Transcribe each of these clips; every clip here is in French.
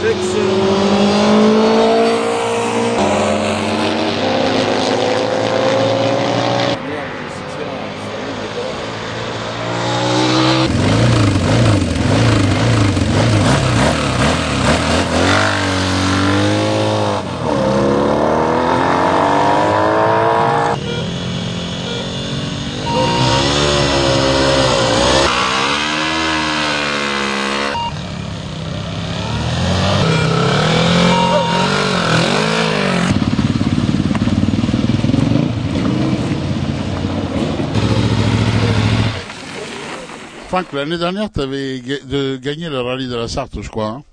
virage excellent. Franck, l'année dernière, tu avais gagné le rallye de la Sarthe, je crois. Hein.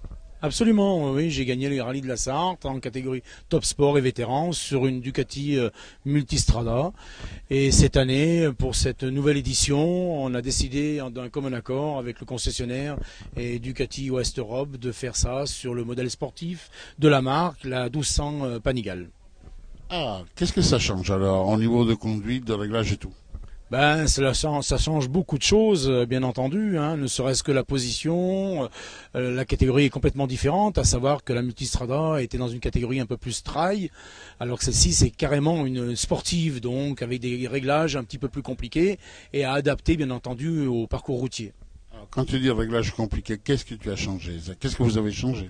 Absolument, oui, j'ai gagné les rallyes de la Sarthe en catégorie Top Sport et vétérans sur une Ducati Multistrada. Et cette année, pour cette nouvelle édition, on a décidé d'un commun accord avec le concessionnaire et Ducati Ouest Europe de faire ça sur le modèle sportif de la marque, la 1200 Panigale. Ah, qu'est-ce que ça change alors, au niveau de conduite, de réglage et tout? Ben, ça change beaucoup de choses, bien entendu, hein, ne serait-ce que la position, la catégorie est complètement différente, à savoir que la Multistrada était dans une catégorie un peu plus trail, alors que celle-ci c'est carrément une sportive, donc avec des réglages un petit peu plus compliqués et à adapter bien entendu au parcours routier. Alors, quand tu dis réglage compliqué, qu'est-ce que tu as changé? Qu'est-ce que vous avez changé?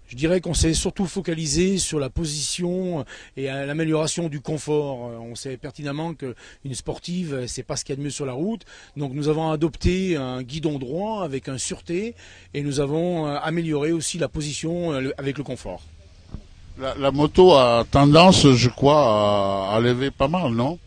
Je dirais qu'on s'est surtout focalisé sur la position et à l'amélioration du confort. On sait pertinemment qu'une sportive, c'est pas ce qu'il y a de mieux sur la route. Donc nous avons adopté un guidon droit avec un sûreté et nous avons amélioré aussi la position avec le confort. La moto a tendance, je crois, à lever pas mal, non?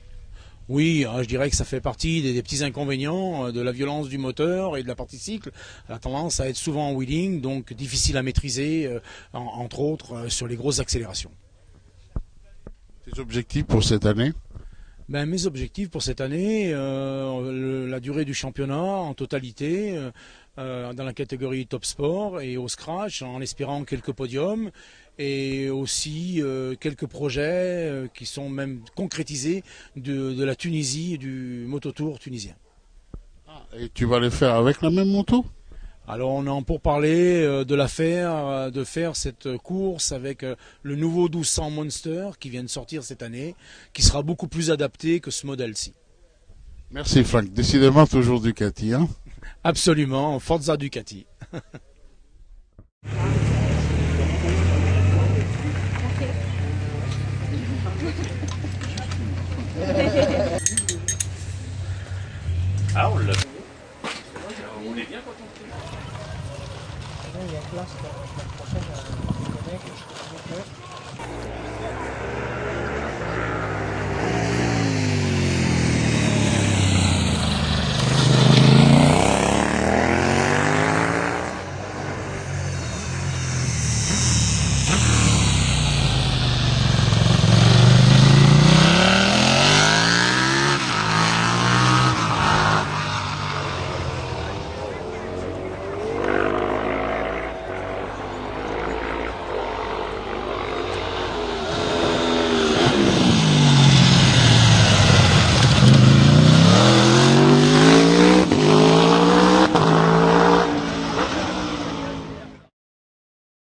Oui, je dirais que ça fait partie des petits inconvénients de la violence du moteur et de la partie cycle. Elle a tendance à être souvent en wheeling, donc difficile à maîtriser, entre autres, sur les grosses accélérations. Tes objectifs pour cette année? Ben, mes objectifs pour cette année, la durée du championnat en totalité, dans la catégorie Top Sport et au Scratch, en espérant quelques podiums et aussi quelques projets qui sont même concrétisés de la Tunisie et du mototour tunisien. Ah, et tu vas les faire avec la même moto? Alors on est pour parler de faire cette course avec le nouveau 1200 Monster qui vient de sortir cette année, qui sera beaucoup plus adapté que ce modèle-ci. Merci Franck, décidément toujours Ducati, hein? Absolument, Forza Ducati. Ah, on l'a. On est bien quand on fait. Il y a place la semaine prochaine à Montpellier, que je